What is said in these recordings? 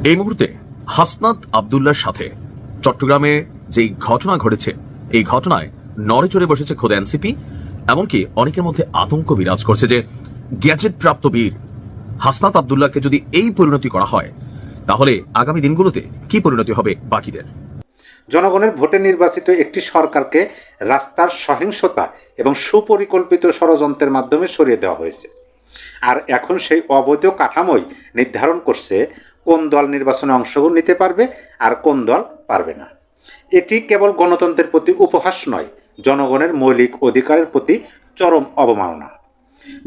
এই মুহূর্তে হাসনাত আব্দুল্লাহর সাথে চট্টগ্রামে যেই ঘটনা ঘটেছে, এই ঘটনায় নড়ে চড়ে বসেছে খোদ এনসিপি। এমনকি অনেকের মধ্যে আতঙ্ক বিরাজ করছে যে গ্যাজেট প্রাপ্ত বীর হাসনাত আব্দুল্লাহকে যদি এই পরিণতি করা হয়, তাহলে আগামী দিনগুলোতে কি পরিণতি হবে বাকিদের। জনগণের ভোটে নির্বাচিত একটি সরকারকে রাস্তার সহিংসতা এবং সুপরিকল্পিত ষড়যন্ত্রের মাধ্যমে সরিয়ে দেওয়া হয়েছে। আর এখন সেই অবৈধ কাঠামোই নির্ধারণ করছে কোন দল নির্বাচনে অংশগ্রহণ নিতে পারবে আর কোন দল পারবে না। এটি কেবল গণতন্ত্রের প্রতি উপহাস নয়, জনগণের মৌলিক অধিকারের প্রতি চরম অবমাননা।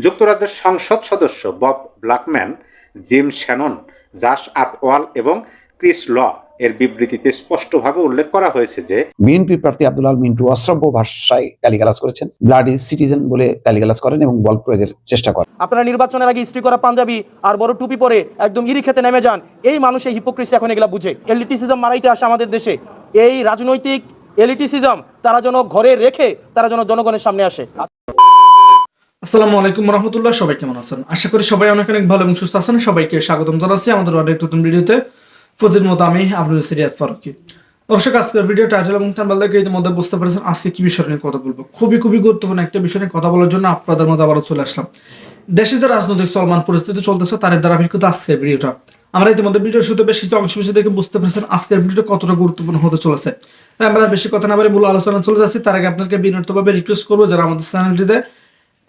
যুক্তরাজ্যের সংসদ সদস্য Bob Blackman, gym Shannon, জাস Athwal এবং ক্রিস ল এর বিবৃতিতে স্পষ্টভাবে উল্লেখ করা হয়েছে যে বিএনপি প্রার্থী আব্দুল আল মিন্টু অশ্রাব্য ভাষায় গালিগালাজ করেছেন, ব্লাডি সিটিজেন বলে গালিগালাজ করেন এবং বল প্রয়োগের চেষ্টা করেন। আপনারা নির্বাচনের আগে ইস্ত্রি করা পাঞ্জাবি আর বড় টুপি পরে একদম ইরি খেতে নেমে যান। এই মানুষের হিপোক্রেসি এখন এগুলা বুঝে। এলিটিসিজম মারাইতে আসে আমাদের দেশে। এই রাজনৈতিক এলিটিসিজম তারা যেন ঘরে রেখে তারা যেন জনগণের সামনে আসে। আসসালামু আলাইকুম রহমতুল্লাহ, সবাই কেমন আছেন? আশা করি সবাই অনেক অনেক ভালো এবং সুস্থ আছেন। সবাইকে স্বাগতম জানাচ্ছি আমাদের অনেক নতুন ভিডিওতে। প্রতিদিন মতো আমি আব্দুল সিরিয়াত ফারুকি। দর্শক, আজকের ভিডিও টাইটেল এবং থাম্বনেল দেখে ইতিমধ্যে বুঝতে পেরেছেন আজকে কি বিষয় নিয়ে কথা বলবো। খুবই গুরুত্বপূর্ণ একটা বিষয় নিয়ে কথা বলার জন্য আপনাদের মধ্যে আবারও চলে আসলাম। দেশে যে রাজনৈতিক চলমান পরিস্থিতি চলতেছে তার ধারাবাহিকতা আজকের ভিডিওটা। আমরা ইতিমধ্যে ভিডিওর শুরুতে বেশ কিছু অংশ দেখে বুঝতে পেরেছেন আজকের ভিডিওটা কতটা গুরুত্বপূর্ণ হতে চলেছে। তাই আমরা বেশি কথা না বলে মূল আলোচনা চলে যাচ্ছি। তার আগে আপনাকে বিনীতভাবে রিকোয়েস্ট করবো, যারা আমাদের চ্যানেলটিতে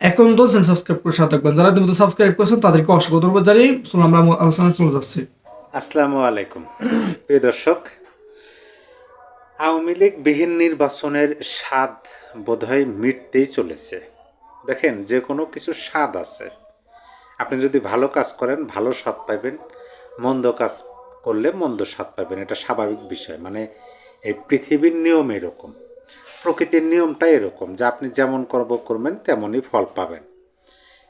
এখন তো সাবস্ক্রাইব করে সাথে থাকবেন, যারা ইতিমধ্যে সাবস্ক্রাইব করেছেন তাদেরকে অসংখ্য ধন্যবাদ জানিয়ে আমরা আলোচনা চলে যাচ্ছি। আসসালামু আলাইকুম প্রিয় দর্শক, আওয়ামী লীগ বিহীন নির্বাচনের স্বাদ বোধহয় মিটতেই চলেছে। দেখেন, যে কোনো কিছু স্বাদ আছে। আপনি যদি ভালো কাজ করেন ভালো স্বাদ পাইবেন, মন্দ কাজ করলে মন্দ স্বাদ পাইবেন। এটা স্বাভাবিক বিষয়। মানে এই পৃথিবীর নিয়ম এরকম, প্রকৃতির নিয়মটা এরকম যে আপনি যেমন কর্ম করবেন তেমনই ফল পাবেন।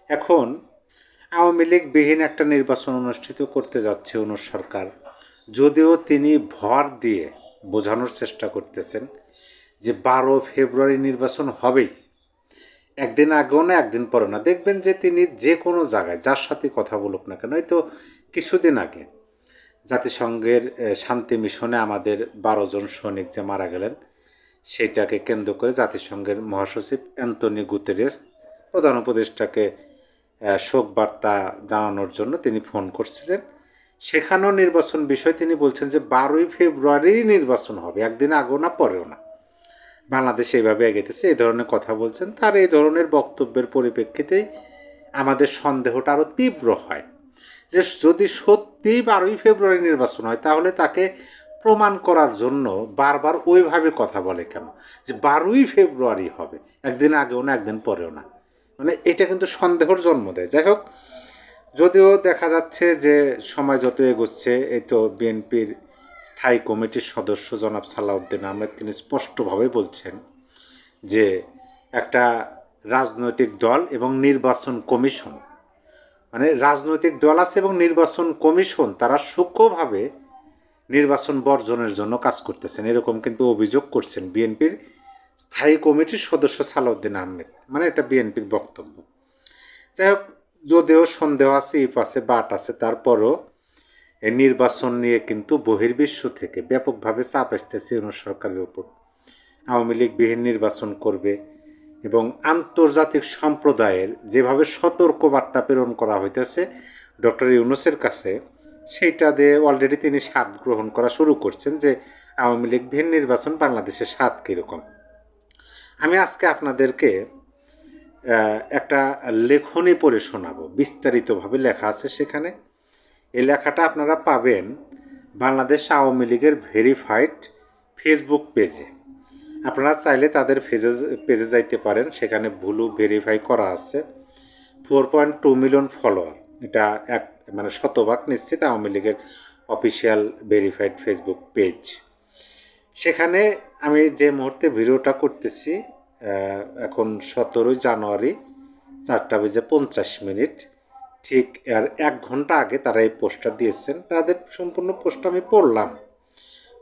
এখন আওয়ামী লীগ বিহীন একটা নির্বাচন অনুষ্ঠিত করতে যাচ্ছে অনুর সরকার, যদিও তিনি ভর দিয়ে বোঝানোর চেষ্টা করতেছেন যে 12 ফেব্রুয়ারি নির্বাচন হবেই, একদিন আগেও না একদিন পরে না। দেখবেন যে তিনি যে কোনো জায়গায় যার সাথে কথা বলুক না কেন, হয়তো কিছুদিন আগে জাতিসংঘের শান্তি মিশনে আমাদের 12 জন সৈনিক যে মারা গেলেন, সেইটাকে কেন্দ্র করে জাতিসংঘের মহাসচিব অ্যান্তোনিও গুতেরেস প্রধান উপদেষ্টাকে শোক বার্তা জানানোর জন্য তিনি ফোন করছিলেন। সেখানেও নির্বাচন বিষয় তিনি বলছেন যে 12ই ফেব্রুয়ারি নির্বাচন হবে, একদিন আগেও না পরেও না। বাংলাদেশ এইভাবে এগেতেছে, এই ধরনের কথা বলছেন। তার এই ধরনের বক্তব্যের পরিপ্রেক্ষিতেই আমাদের সন্দেহটা আরও তীব্র হয় যে যদি সত্যি 12ই ফেব্রুয়ারি নির্বাচন হয়, তাহলে তাকে প্রমাণ করার জন্য বারবার ওইভাবে কথা বলে কেন যে 12ই ফেব্রুয়ারি হবে, একদিন আগেও না একদিন পরেও না। মানে এটা কিন্তু সন্দেহর জন্ম দেয়। যাই হোক, যদিও দেখা যাচ্ছে যে সময় যত এগোচ্ছে, এই তো বিএনপির স্থায়ী কমিটির সদস্য জনাব সালাউদ্দিন আহমেদ তিনি স্পষ্টভাবে বলছেন যে একটা রাজনৈতিক দল এবং নির্বাচন কমিশন, মানে রাজনৈতিক দল আছে এবং নির্বাচন কমিশন, তারা সূক্ষ্মভাবে নির্বাচন বর্জনের জন্য কাজ করতেছেন, এরকম কিন্তু অভিযোগ করছেন বিএনপির স্থায়ী কমিটির সদস্য সালাউদ্দিন আহমেদ। মানে এটা বিএনপির বক্তব্য। যাই হোক, যদিও সন্দেহ আছে, ইফ আছে, বাট আছে, তারপরও এই নির্বাচন নিয়ে কিন্তু বহির্বিশ্ব থেকে ব্যাপকভাবে চাপ আসতেছে ইউনূস সরকারের উপর। আওয়ামী লীগ বিহীন নির্বাচন করবে এবং আন্তর্জাতিক সম্প্রদায়ের যেভাবে সতর্ক বার্তা প্রেরণ করা হইতেছে ডক্টর ইউনূসের কাছে, সেইটা দিয়ে অলরেডি তিনি স্বাদ গ্রহণ করা শুরু করছেন যে আওয়ামী লীগ বিহীন নির্বাচন বাংলাদেশের স্বাদ কীরকম। আমি আজকে আপনাদেরকে একটা লেখনী পড়ে শোনাবো, বিস্তারিতভাবে লেখা আছে সেখানে। এই লেখাটা আপনারা পাবেন বাংলাদেশ আওয়ামী লীগের ভেরিফাইড ফেসবুক পেজে। আপনারা চাইলে তাদের পেজে যাইতে পারেন, সেখানে ব্লু ভেরিফাই করা আছে। 4.2 মিলিয়ন ফলোয়ার, এটা মানে শতভাগ নিশ্চিত আওয়ামী লীগের অফিসিয়াল ভেরিফাইড ফেসবুক পেজ। সেখানে আমি যে মুহূর্তে ভিডিওটা করতেছি, এখন 17 জানুয়ারি 4:50 ঠিক আর 1 ঘন্টা আগে তারা এই পোস্টটা দিয়েছেন। তাদের সম্পূর্ণ পোস্টটা আমি পড়লাম,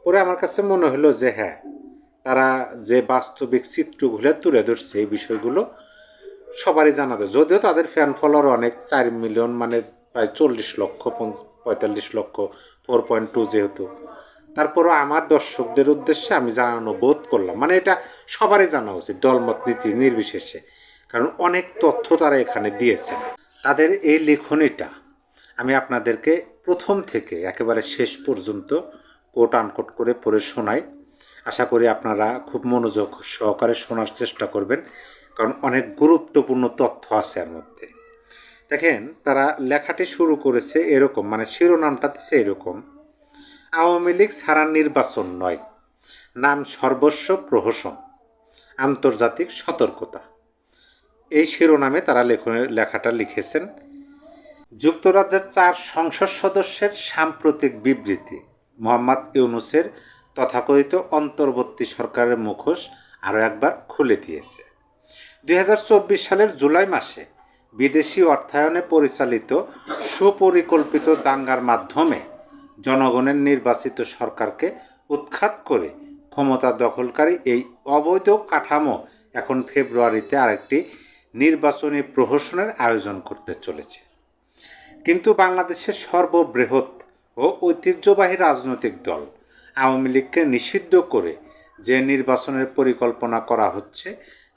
পরে আমার কাছে মনে হলো যে হ্যাঁ, তারা যে বাস্তবিক চিত্রগুলো তুলে ধরছে এই বিষয়গুলো সবারই জানা যায়। যদিও তাদের ফ্যান ফলোয়ার অনেক, 4 মিলিয়ন, মানে প্রায় 40 লক্ষ 45 লক্ষ 4.2 যেহেতু, তারপরও আমার দর্শকদের উদ্দেশ্যে আমি জানানো বোধ করলাম, মানে এটা সবারই জানা উচিত দলমত নীতি নির্বিশেষে, কারণ অনেক তথ্য তারা এখানে দিয়েছে। তাদের এই লেখনীটা আমি আপনাদেরকে প্রথম থেকে একেবারে শেষ পর্যন্ত কোট আনকোট করে পড়ে শোনাই। আশা করি আপনারা খুব মনোযোগ সহকারে শোনার চেষ্টা করবেন, কারণ অনেক গুরুত্বপূর্ণ তথ্য আছে এর মধ্যে। দেখেন, তারা লেখাটি শুরু করেছে এরকম, মানে শিরোনামটা দিচ্ছে এরকম: আওয়ামী লীগ ছাড়া নির্বাচন নয়, নাম সর্বস্ব প্রহসন, আন্তর্জাতিক সতর্কতা। এই শিরোনামে তারা লেখাটা লিখেছেন। যুক্তরাজ্যের 4 সংসদ সদস্যের সাম্প্রতিক বিবৃতি মোহাম্মদ ইউনূসের তথাকথিত অন্তর্বর্তী সরকারের মুখোশ আরও একবার খুলে দিয়েছে। 2024 সালের জুলাই মাসে বিদেশি অর্থায়নে পরিচালিত সুপরিকল্পিত দাঙ্গার মাধ্যমে জনগণের নির্বাচিত সরকারকে উৎখাত করে ক্ষমতা দখলকারী এই অবৈধ কাঠামো এখন ফেব্রুয়ারিতে আরেকটি নির্বাচনী প্রহসনের আয়োজন করতে চলেছে। কিন্তু বাংলাদেশের সর্ববৃহৎ ও ঐতিহ্যবাহী রাজনৈতিক দল আওয়ামী লীগকে নিষিদ্ধ করে যে নির্বাচনের পরিকল্পনা করা হচ্ছে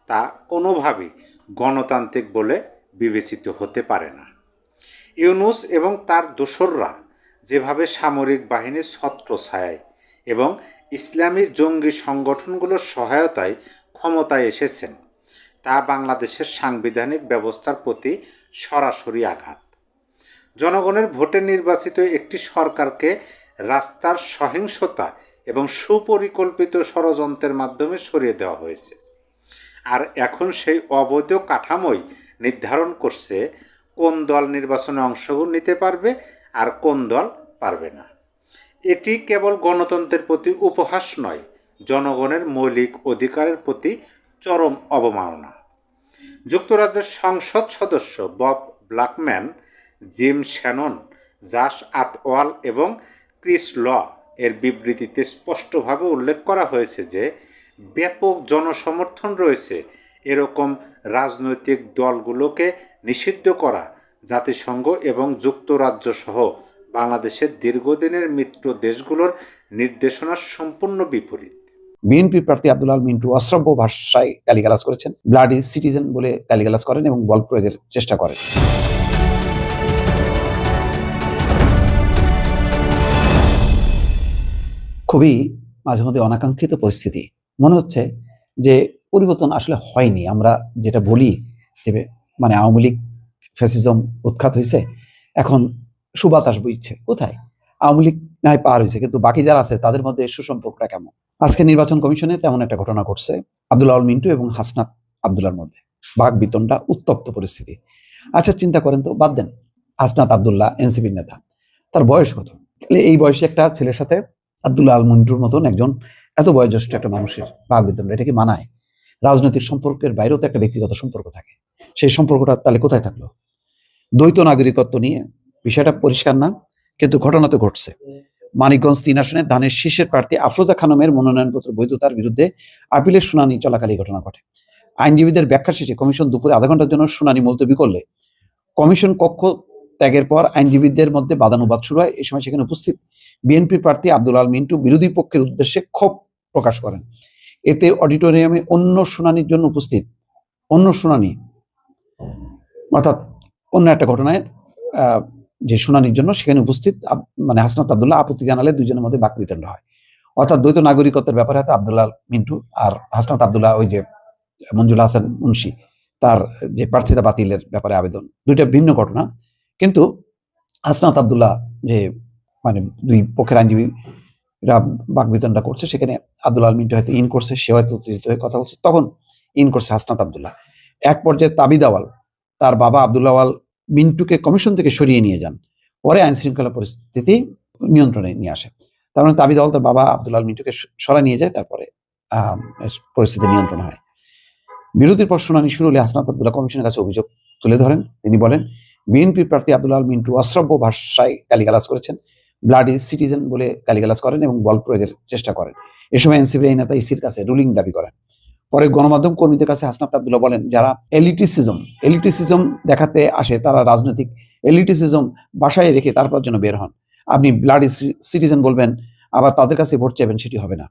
তা কোনোভাবেই গণতান্ত্রিক বলে বিবেচিত হতে পারে না। ইউনূস এবং তার দোসররা যেভাবে সামরিক বাহিনীর ছত্রছায়ায় এবং ইসলামী জঙ্গি সংগঠনগুলোর সহায়তায় ক্ষমতায় এসেছেন, তা বাংলাদেশের সাংবিধানিক ব্যবস্থার প্রতি সরাসরি আঘাত। জনগণের ভোটে নির্বাচিত একটি সরকারকে রাস্তার সহিংসতা এবং সুপরিকল্পিত ষড়যন্ত্রের মাধ্যমে সরিয়ে দেওয়া হয়েছে। আর এখন সেই অবৈধ কাঠামোই নির্ধারণ করছে কোন দল নির্বাচনে অংশগ্রহণ নিতে পারবে আর কোন দল পারবে না। এটি কেবল গণতন্ত্রের প্রতি উপহাস নয়, জনগণের মৌলিক অধিকারের প্রতি চরম অবমাননা। যুক্তরাজ্যের সংসদ সদস্য Bob Blackman, gym Shannon, জাস Athwal এবং ক্রিস ল এর বিবৃতিতে স্পষ্টভাবে উল্লেখ করা হয়েছে যে ব্যাপক জনসমর্থন রয়েছে এরকম রাজনৈতিক দলগুলোকে নিষিদ্ধ করা জাতিসংঘ এবং যুক্তরাজ্য সহ বাংলাদেশের দীর্ঘদিনের মিত্র দেশগুলোর নির্দেশনার সম্পূর্ণ বিপরীত। বিএনপি প্রার্থী আব্দুল আল মিন্টু অশ্রাব্য ভাষায় গালিগালাজ করেছেন, ব্লাডি সিটিজেন বলে গালিগালাজ করেন এবং বল প্রয়োগের চেষ্টা করেন। খুবই মাঝে মধ্যে অনাকাঙ্ক্ষিত পরিস্থিতি। মনে হচ্ছে যে পরিবর্তন আসলে হয়নি। আমরা যেটা বলি যে মানে আওয়ামী লীগ ফ্যাসিজম উৎখাত হয়েছে, এখন সুবাতাস বইছে। কোথায়? আওয়ামী লীগ নাই পার হয়েছে, কিন্তু বাকি যারা আছে তাদের মধ্যে সুসম্পর্কটা কেমন? আজকে নির্বাচন কমিশনে তেমন একটা ঘটনা ঘটছে আব্দুল আল মিন্টু এবং হাসনাত আব্দুল্লাহর মধ্যে, বাক বিতণ্ডা, উত্তপ্ত পরিস্থিতি। আচ্ছা চিন্তা করেন তো, বাদ দেন হাসনাত আব্দুল্লাহ এনসিপির নেতা, তার বয়স কত? তাহলে এই বয়সী একটা ছেলের সাথে আব্দুল্লাহ আল মিন্টুর মতন একজন এত বয়োজ্যেষ্ঠ একটা মানুষের বাক বিতণ্ডা, এটা কি মানায়? রাজনৈতিক সম্পর্কের বাইরেও তো একটা ব্যক্তিগত সম্পর্ক থাকে, সেই সম্পর্কটা তাহলে কোথায় থাকলো? দ্বৈত নাগরিকত্ব নিয়ে বিষয়টা পরিষ্কার না, কিন্তু ঘটনা তো ঘটছে। মানিকগঞ্জ 3 আসনের ধানের শীর্ষের প্রার্থী আফরোজা খানমের মনোনয়নপত্র বৈধতার বিরুদ্ধে আপিলের শুনানি চলাকালে ঘটনা ঘটে। আইনজীবীদের ব্যাখ্যা শেষে কমিশন দুপুরে আধা ঘন্টার জন্য শুনানি মুলতবি করলে কমিশন কক্ষ ত্যাগের পর আইনজীবীদের মধ্যে বাদানুবাদ শুরু হয়। এই সময় সেখানে উপস্থিত বিএনপি প্রার্থী আব্দুল আল মিন্টু বিরোধী পক্ষের উদ্দেশ্যে ক্ষোভ প্রকাশ করেন। এতে অডিটোরিয়ামে অন্য শুনানির জন্য উপস্থিত, অন্য শুনানি অর্থাৎ অন্য একটা ঘটনায় যে শুনানির জন্য সেখানে উপস্থিত মানে হাসনাত আব্দুল্লাহ আপত্তি জানালে দুজনের মধ্যে বাকবিতণ্ড হয়। অর্থাৎ দ্বৈত নাগরিকত্বের ব্যাপারে হয়তো আব্দুল্লাহ মিন্টু আর হাসনাত আব্দুল্লাহ, ওই যে মঞ্জুল হাসান মুন্সি, তার যে প্রার্থিতা বাতিলের ব্যাপারে আবেদন, দুইটা ভিন্ন ঘটনা। কিন্তু হাসনাত আব্দুল্লাহ যে মানে দুই পক্ষের আইনজীবীরা বাকবিতণ্ডা করছে, সেখানে আব্দুল আল মিন্টু হয়তো ইন করছে, সে হয়তো উত্তেজিত হয়ে কথা বলছে, তখন ইন করছে হাসনাত আব্দুল্লাহ। এক পর্যায়ে তাবিদ আওয়াল, তার বাবা আব্দুল্লাহ আওয়াল মিন্টুকে কমিশন থেকে সরিয়ে নিয়ে যান। পরে আইন শৃঙ্খলা পরিস্থিতি নিয়ন্ত্রণে নিয়ে আসে। তার মানে তাবিদ আওয়াল তার বাবা আব্দুল্লাহ আল মিন্টুকে সরাই নিয়ে যায়, তারপরে পরিস্থিতি নিয়ন্ত্রণ হয়। বিরতির পর শুনানি শুরু হলে হাসনাত আব্দুল্লাহ কমিশনের কাছে অভিযোগ তুলে ধরেন। তিনি বলেন, বিএনপি প্রার্থী আব্দুল আল মিন্টু অশ্রাব্য ভাষায় গালিগালাজ করেছেন, ব্লাডি সিটিজেন বলে গালিগালাজ করেন এবং বল প্রয়োগের চেষ্টা করেন। এ সময় এনসিপির এই নেতা ইসির কাছে রুলিং দাবি করেন। পরে গণমাধ্যম কর্মীদের কাছে হাসনাত আব্দুল্লাহ বলেন, যারা এলিটিসিজম দেখাতে আসে তারা রাজনৈতিক এলিটিসিজম বাসায় রেখে তারপর যেন বের হন। আপনি ব্লাডি সিটিজেন বলবেন আবার তাদের কাছে ভোট চাইবেন, সেটি হবে না।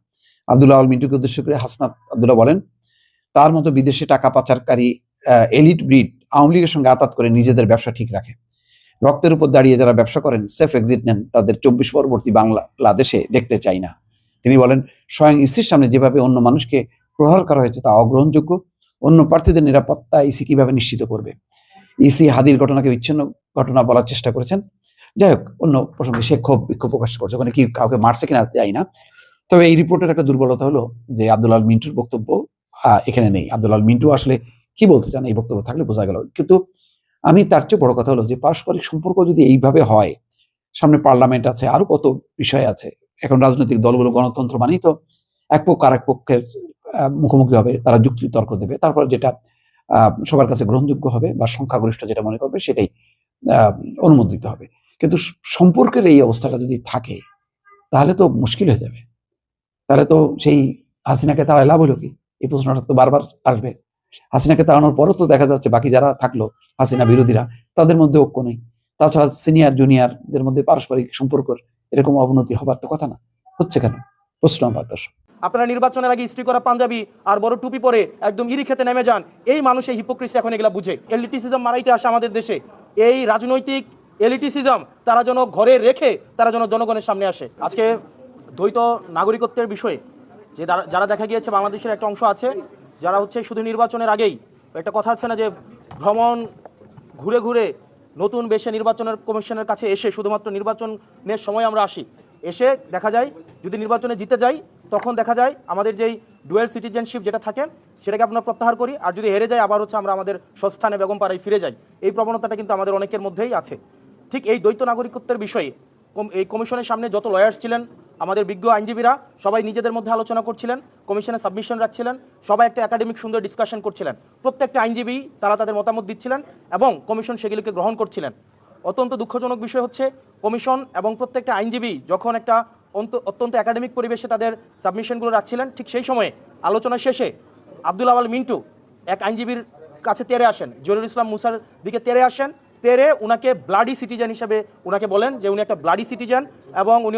আব্দুল্লাহ আল মিন্টুকে উদ্দেশ্য করে হাসনাত আব্দুল্লাহ বলেন, তার মতো বিদেশে টাকা পাচারকারী এলিট ব্রিড আওয়ামী লীগের সঙ্গে আতাত করে নিজেদের ব্যবসা ঠিক রাখে। রক্তের উপর দাঁড়িয়ে যারা ব্যবসা করেন, সেফ এক্সিট নেন, তাদের 24 পরবর্তী বাংলাদেশে দেখতে চাই না। তিনি বলেন, স্বয়ং ইসির সামনে যেভাবে অন্য মানুষকে প্রহার করা হয়েছে তা অগ্রহণযোগ্য। অন্য প্রার্থীদের নিরাপত্তা ইসি কিভাবে নিশ্চিত করবে? ইসি হাদির ঘটনাকে বিচ্ছিন্ন ঘটনা বলার চেষ্টা করেছেন। যাই হোক, অন্য প্রসঙ্গে সে বিক্ষোভ প্রকাশ করছে, ওখানে কি কাউকে মারছে কিনা যাই না। তবে এই রিপোর্টের একটা দুর্বলতা হলো যে আব্দুল আল মিন্টুর বক্তব্য এখানে নেই। আব্দুল আল মিন্টু আসলে কি বলতে চান এই বক্তব্য থাকলে বোঝা গেল। কিন্তু আমি তার চেয়ে বড় কথা হলো যে পারস্পরিক সম্পর্ক যদি এইভাবে হয়, সামনে পার্লামেন্ট আছে, আরো কত বিষয় আছে। এখন রাজনৈতিক দলগুলো গণতন্ত্র মানেই তো এক পক্ষ আর এক পক্ষের মুখোমুখি হবে, তারা যুক্তি তর্ক দেবে, তারপর যেটা সবার কাছে গ্রহণযোগ্য হবে বা সংখ্যাগরিষ্ঠ যেটা মনে করবে সেটাই অনুমোদিত হবে। কিন্তু সম্পর্কের এই অবস্থাটা যদি থাকে তাহলে তো মুশকিল হয়ে যাবে। তাহলে তো সেই হাসিনাকে তাড়ায় লাভ হলো কি? এই প্রশ্নটা তো বারবার আসবে। হাসিনাকে তাড়ানোর পরও তো দেখা যাচ্ছে বাকি যারা থাকলো হাসিনা বিরোধীরা, তাদের মধ্যে ঐক্য নেই। তাছাড়া সিনিয়র জুনিয়রদের মধ্যে পারস্পরিক সম্পর্কের এরকম অবনতি হবার তো কথা না। হচ্ছে কেন? প্রশ্ন আমার দর্শক। আপনারা নির্বাচনের আগে ইস্ত্রি করা পাঞ্জাবি আর বড় টুপি পরে একদম ইরি খেতে নেমে যান। এই মানুষ এই হিপোক্রিসি এখন এগুলা বুঝে। এলিটিসিজম মারাইতে আসে আমাদের দেশে। এই রাজনৈতিক এলিটিসিজম তারা যেন ঘরে রেখে তারা যেন জনগণের সামনে আসে। আজকে দ্বৈত নাগরিকত্বের বিষয়ে যে যারা দেখা গিয়েছে বাংলাদেশের একটা অংশ আছে যারা হচ্ছে শুধু নির্বাচনের আগেই, একটা কথা আছে না যে ভ্রমণ ঘুরে ঘুরে নতুন বেশে নির্বাচনের কমিশনের কাছে এসে শুধুমাত্র নির্বাচনের সময় আমরা আসি, এসে দেখা যায় যদি নির্বাচনে জিতে যাই তখন দেখা যায় আমাদের যেই ডুয়েল সিটিজেনশিপ যেটা থাকে সেটাকে আমরা প্রত্যাহার করি, আর যদি হেরে যাই আবার হচ্ছে আমরা আমাদের স্বস্থানে বেগমপাড়ায় ফিরে যাই। এই প্রবণতাটা কিন্তু আমাদের অনেকের মধ্যেই আছে। ঠিক এই দ্বৈত নাগরিকত্বের বিষয়ে এই কমিশনের সামনে যত লয়ার্স ছিলেন, আমাদের বিজ্ঞ আইনজীবীরা সবাই নিজেদের মধ্যে আলোচনা করছিলেন, কমিশনে সাবমিশন রাখছিলেন, সবাই একটা একাডেমিক সুন্দর ডিসকাশন করছিলেন। প্রত্যেকটা আইনজীবী তারা তাদের মতামত দিচ্ছিলেন এবং কমিশন সেগুলিকে গ্রহণ করছিলেন। অত্যন্ত দুঃখজনক বিষয় হচ্ছে কমিশন এবং প্রত্যেকটা আইনজীবী যখন একটা অত্যন্ত একাডেমিক পরিবেশে তাদের সাবমিশনগুলো রাখছিলেন, ঠিক সেই সময়ে আলোচনা শেষে আব্দুল আওয়াল মিন্টু এক আইনজীবীর কাছে তেরে আসেন, জহিরুল ইসলাম মুসার দিকে তেরে আসেন, তেরে উনাকে ব্লাডি সিটিজেন হিসেবে উনাকে বলেন যে উনি একটা ব্লাডি সিটিজেন এবং উনি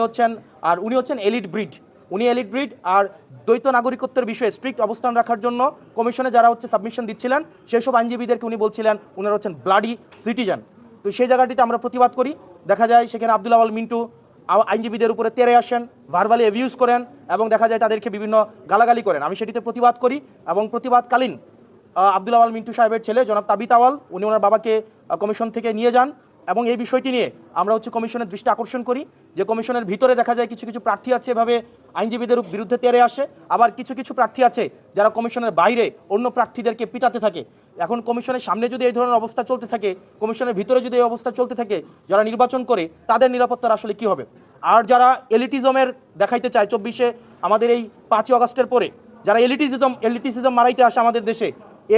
হচ্ছেন এলিট ব্রিড। উনি এলিট ব্রিড আর দ্বৈত নাগরিকত্বের বিষয়ে স্ট্রিক্ট অবস্থান রাখার জন্য কমিশনে যারা হচ্ছে সাবমিশন দিচ্ছিলেন সেই সব আইনজীবীদেরকে উনি বলছিলেন উনারা হচ্ছেন ব্লাডি সিটিজেন। তো সেই জায়গাটিতে আমরা প্রতিবাদ করি। দেখা যায় সেখানে আব্দুল আওয়াল মিন্টু আইনজীবীদের উপরে তেরে আসেন, ভার্বালি অ্যাবিউজ করেন এবং দেখা যায় তাদেরকে বিভিন্ন গালাগালি করেন। আমি সেটিতে প্রতিবাদ করি এবং প্রতিবাদকালীন আব্দুল আওয়াল মিন্টু সাহেবের ছেলে জনাব তাবিত আওয়াল উনি ওনার বাবাকে কমিশন থেকে নিয়ে যান এবং এই বিষয়টি নিয়ে আমরা হচ্ছে কমিশনের দৃষ্টি আকর্ষণ করি যে কমিশনের ভিতরে দেখা যায় কিছু কিছু প্রার্থী আছে এভাবে আইনজীবীদের বিরুদ্ধে তেরে আসে, আবার কিছু কিছু প্রার্থী আছে যারা কমিশনের বাইরে অন্য প্রার্থীদেরকে পিটাতে থাকে। এখন কমিশনের সামনে যদি এই ধরনের অবস্থা চলতে থাকে, কমিশনের ভিতরে যদি এই অবস্থা চলতে থাকে, যারা নির্বাচন করে তাদের নিরাপত্তার আসলে কি হবে? আর যারা এলিটিজমের দেখাইতে চায় 24-এ আমাদের এই 5ই আগস্টের পরে যারা এলিটিসিজম মারাইতে আসে আমাদের দেশে,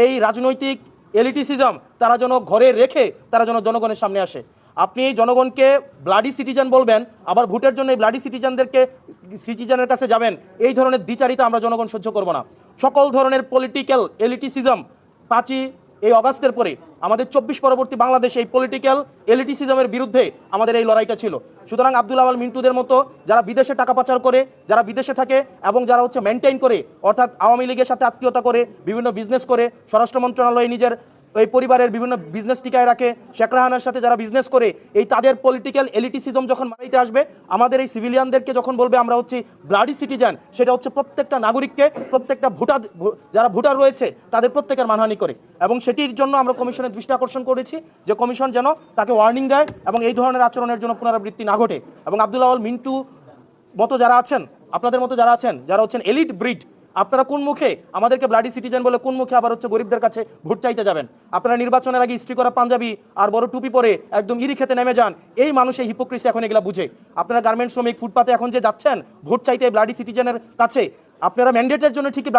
এই রাজনৈতিক এলিটিসিজম তারা যেন ঘরে রেখে তারা যেন জনগণের সামনে আসে। আপনি জনগণকে ব্লাডি সিটিজেন বলবেন, আবার ভোটের জন্য এই ব্লাডি সিটিজেনের কাছে যাবেন, এই ধরনের দ্বিচারিতা আমরা জনগণ সহ্য করব না। সকল ধরনের পলিটিক্যাল এলিটিসিজম 5ই এই অগাস্টের পরে আমাদের 24 পরবর্তী বাংলাদেশে এই পলিটিক্যাল এলিটিসিজমের বিরুদ্ধে আমাদের এই লড়াইটা ছিল। সুতরাং আব্দুল আওয়াল মিন্টুদের মতো যারা বিদেশে টাকা পাচার করে, যারা বিদেশে থাকে এবং যারা হচ্ছে মেনটেন করে, অর্থাৎ আওয়ামী লীগের সাথে আত্মীয়তা করে, বিভিন্ন বিজনেস করে, স্বরাষ্ট্র মন্ত্রণালয়ে নিজের এই পরিবারের বিভিন্ন বিজনেস টিকায় রাখে, শেখ রাহানার সাথে যারা বিজনেস করে, এই তাদের পলিটিক্যাল এলিটিসিজম যখন মারাইতে আসবে, আমাদের এই সিভিলিয়ানদেরকে যখন বলবে আমরা হচ্ছে ব্লাডি সিটিজেন, সেটা হচ্ছে প্রত্যেকটা নাগরিককে, প্রত্যেকটা যারা ভোটার রয়েছে তাদের প্রত্যেকের মানহানি করে। এবং সেটির জন্য আমরা কমিশনের দৃষ্টি আকর্ষণ করেছি যে কমিশন যেন তাকে ওয়ার্নিং দেয় এবং এই ধরনের আচরণের জন্য পুনরাবৃত্তি না ঘটে। এবং আব্দুল আওয়াল মিন্টু মতো যারা আছেন, আপনাদের মতো যারা আছেন, যারা হচ্ছেন এলিট ব্রিড, আপনারা কোন মুখে আমাদেরকে ব্লাডি সিটিজেন বলে কোন মুখে আবার হচ্ছে গরিবদের কাছে ভোট চাইতে যাবেন? আপনারা নির্বাচনের আগে ইস্ত্রি করা পাঞ্জাবি আর বড় টুপি পরে একদম ইরি খেতে নেমে যান। এই মানুষ এই হিপোক্রিসি এখন এগুলা বুঝে। আপনারা গার্মেন্টস শ্রমিক ফুটপাতে এখন যে যাচ্ছেন ভোট চাইতে ব্লাডি সিটিজেনের কাছে, আপনারা ম্যান্ডেটের জন্য ঠিকই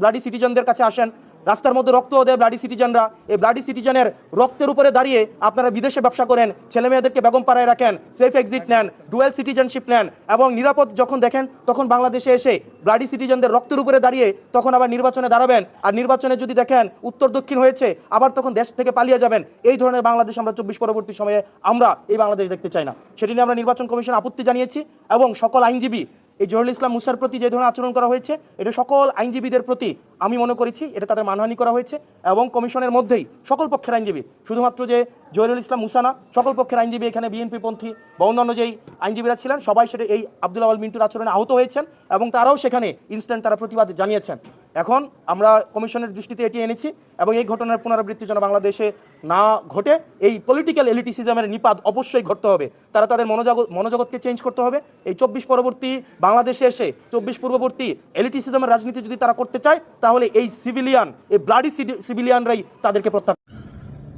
ব্লাডি সিটিজেনদের কাছে আসেন, রাস্তার মধ্যে রক্ত দেয় ব্লাডি সিটিজেনরা। এই ব্লাডি সিটিজেনের রক্তের উপরে দাঁড়িয়ে আপনারা বিদেশে ব্যবসা করেন, ছেলে মেয়েদেরকে বেগম পাড়ায় রাখেন, সেফ এক্সিট নেন, ডুয়েল সিটিজেনশিপ নেন, এবং নিরাপদ যখন দেখেন তখন বাংলাদেশে এসে ব্লাডি সিটিজেনদের রক্তের উপরে দাঁড়িয়ে তখন আবার নির্বাচনে দাঁড়াবেন। আর নির্বাচনে যদি দেখেন উত্তর দক্ষিণ হয়েছে, আবার তখন দেশ থেকে পালিয়ে যাবেন। এই ধরনের বাংলাদেশ আমরা 24 পরবর্তী সময়ে আমরা এই বাংলাদেশ দেখতে চাই না। সেটি নিয়ে আমরা নির্বাচন কমিশন আপত্তি জানিয়েছি এবং সকল আইনজীবী এই জহুরুল ইসলাম মুসার প্রতি যে ধরনের আচরণ করা হয়েছে, এটা সকল আইনজীবীদের প্রতি আমি মনে করেছি এটা তাদের মানহানি করা হয়েছে। এবং কমিশনের মধ্যেই সকল পক্ষের আইনজীবী, শুধুমাত্র যে জহুরুল ইসলাম মুসা না, সকল পক্ষের আইনজীবী, এখানে বিএনপি পন্থী বা অন্যান্য যেই আইনজীবীরা ছিলেন সবাই সেটা এই আব্দুল আওয়াল মিন্টুর আচরণে আহত হয়েছেন এবং তারাও সেখানে ইনস্ট্যান্ট তারা প্রতিবাদ জানিয়েছেন। এখন আমরা কমিশনের দৃষ্টিতে এটি এনেছি এবং এই ঘটনার পুনরাবৃত্তি যেন বাংলাদেশে না ঘটে, এই পলিটিক্যাল এলিটিসিজমের নিপাত অবশ্যই ঘটতে হবে। তারা তাদের মনোজগৎকে চেঞ্জ করতে হবে। এই 24 পরবর্তী বাংলাদেশে এসে 24 পূর্ববর্তী এলিটিসিজমের রাজনীতি যদি তারা করতে চায় তাহলে এই সিভিলিয়ান, এই ব্লাডি সিভিলিয়ানরাই তাদেরকে প্রত্যাখ্যান।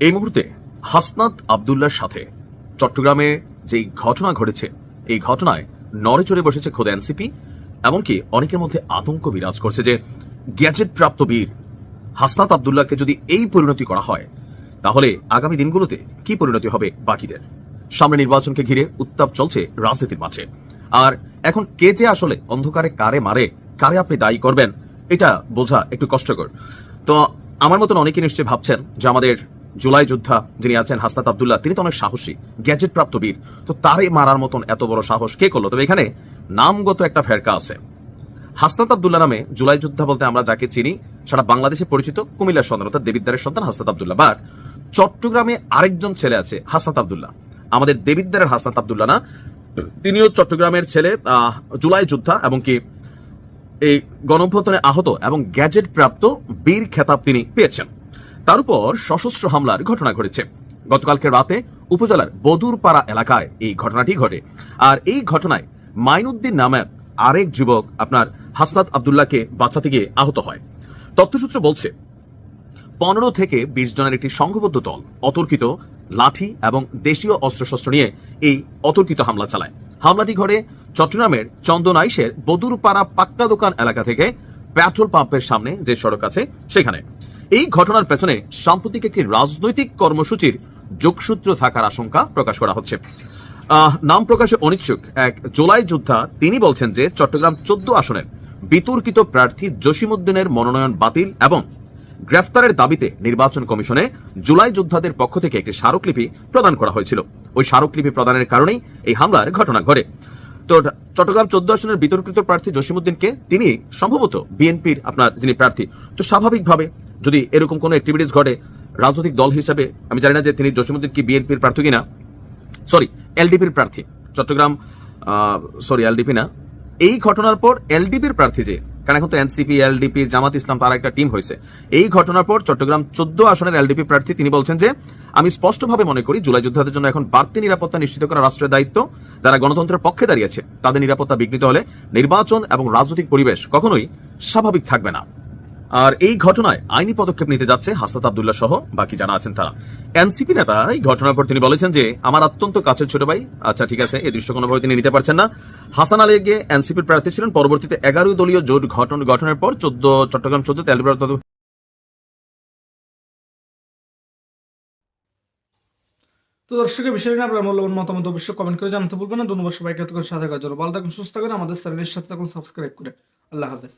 এই মুহূর্তে হাসনাত আব্দুল্লার সাথে চট্টগ্রামে যেই ঘটনা ঘটেছে, এই ঘটনায় নড়ে চড়ে বসেছে খোদ এনসিপি। এমনকি অনেকের মধ্যে আতঙ্ক বিরাজ করছে যে গ্যাজেট প্রাপ্ত বীর হাসনাত আব্দুল্লাহকে যদি এই পরিণতি করা হয় তাহলে আগামী দিনগুলোতে কি পরিণতি হবে বাকিদের। সামনে নির্বাচনকে ঘিরে উত্তাপ চলছে রাজনীতির মাঠে। আর এখন কে যে আসলে অন্ধকারে কারে মারে, কারে আপনি দায়ী করবেন, এটা বোঝা একটু কষ্টকর। তো আমার মতন অনেকে নিশ্চয়ই ভাবছেন যে আমাদের জুলাই যোদ্ধা যিনি আছেন হাসনাত আব্দুল্লাহ, তিনি তো অনেক সাহসী, গ্যাজেট প্রাপ্ত বীর, তো তারে মারার মতন এত বড় সাহস কে করলো? তবে এখানে নামগত একটা ফেরকা আছে। হাসনাত আব্দুল্লাহ নামে জুলাই যোদ্ধা বলতে আমরা যাকে চিনি সারা বাংলাদেশে পরিচিত কুমিল্লার সন্তান অর্থাৎ দেবিদ্বারের সন্তান হাসনাত আব্দুল্লাহ। বাট চট্টগ্রামে আরেকজন ছেলে আছে হাসনাত আব্দুল্লাহ, আমাদের দেবিদ্বারের হাসনাত আব্দুল্লাহ না, তিনিও চট্টগ্রামের ছেলে, জুলাই যোদ্ধা এবং কি এই গণঅভ্যুত্থানে আহত এবং গ্যাজেট প্রাপ্ত বীর খেতাব তিনি পেয়েছেন। তার উপর সশস্ত্র হামলার ঘটনা ঘটেছে। গতকালকে রাতে উপজেলার বদুরপাড়া এলাকায় এই ঘটনাটি ঘটে। আর এই ঘটনায় মাইনুদ্দিন নামে আরেক যুবক আপনার হাসনাত আব্দুল্লাহকে বাঁচাতে গিয়ে আহত হয়। তথ্যসূত্র বলছে 15 থেকে 20 জনের একটি সংঘবদ্ধ দল অতর্কিত লাঠি এবং দেশীয় অস্ত্রশস্ত্র নিয়ে এই অতর্কিত হামলা চালায়। হামলাটি ঘটে চট্টগ্রামের চন্দনাইশের বদুরপাড়া পাক্কা দোকান এলাকা থেকে পেট্রোল পাম্পের সামনে যে সড়ক আছে সেখানে। এই ঘটনার পেছনে সাম্প্রতিক একটি রাজনৈতিক কর্মসূচির যোগসূত্র থাকার আশঙ্কা প্রকাশ করা হচ্ছে। নাম প্রকাশে অনিচ্ছুক এক জুলাই যোদ্ধা তিনি বলছেন যে চট্টগ্রাম 14 আসনের বিতর্কিত প্রার্থী জসিমউদ্দিনের মনোনয়ন বাতিল এবং গ্রেফতারের দাবিতে নির্বাচন কমিশনে জুলাই যোদ্ধাদের পক্ষ থেকে একটি স্মারকলিপি প্রদান করা হয়েছিল। ওই স্মারকলিপি প্রদানের কারণেই এই হামলার ঘটনা ঘটে। তো চট্টগ্রাম 14 আসনের বিতর্কিত প্রার্থী জসিমউদ্দিনকে, তিনি সম্ভবত বিএনপির আপনার যিনি প্রার্থী, তো স্বাভাবিকভাবে যদি এরকম কোনো অ্যাক্টিভিটিস ঘটে রাজনৈতিক দল হিসাবে, আমি জানি না যে তিনি জসিমউদ্দিন কি বিএনপির প্রার্থী কিনা, সরি এলডিপির প্রার্থী, চট্টগ্রাম সরি এলডিপি না, এই ঘটনার পর এলডিপির প্রার্থী যে, কারণ এখন তো এনসিপি এলডিপি জামাত ইসলাম তার একটা টিম হয়েছে, এই ঘটনার পর চট্টগ্রাম 14 আসনের এলডিপি প্রার্থী তিনি বলছেন যে আমি স্পষ্টভাবে মনে করি জুলাই যোদ্ধাদের জন্য এখন বাড়তি নিরাপত্তা নিশ্চিত করা রাষ্ট্রের দায়িত্ব। যারা গণতন্ত্রের পক্ষে দাঁড়িয়েছে তাদের নিরাপত্তা বিঘ্নিত হলে নির্বাচন এবং রাজনৈতিক পরিবেশ কখনোই স্বাভাবিক থাকবে না। আর এই ঘটনায় আইনি পদক্ষেপ নিতে যাচ্ছে হাসনাত আব্দুল্লাহ সহ বাকি যারা আছেন তারা। এনসিপি নেতা এই ঘটনার পর তিনি বলেছেন যে আমার অত্যন্ত কাছের ছোট ভাই, আচ্ছা ঠিক আছে, এই দৃশ্য কোনোভাবে তিনি নিতে পারছেন না। হাসান আলী গিয়ে এনসিপির প্রার্থী ছিলেন, পরবর্তীতে 11 দলীয় জোট গঠনের পর চট্টগ্রাম 14 তো দর্শকের বিষয় নিয়ে আপনার মূল্যবান মতামত অবশ্যই কমেন্ট করে জানাতে ভুলবেন না। ধন্যবাদ সবাইকে এতক্ষণ সাথে থাকার জন্য। ভালো থাকুন, সুস্থ থাকুন, আমাদের চ্যানেলের সাথে থাকুন সাবস্ক্রাইব করে। আল্লাহ হাফেজ।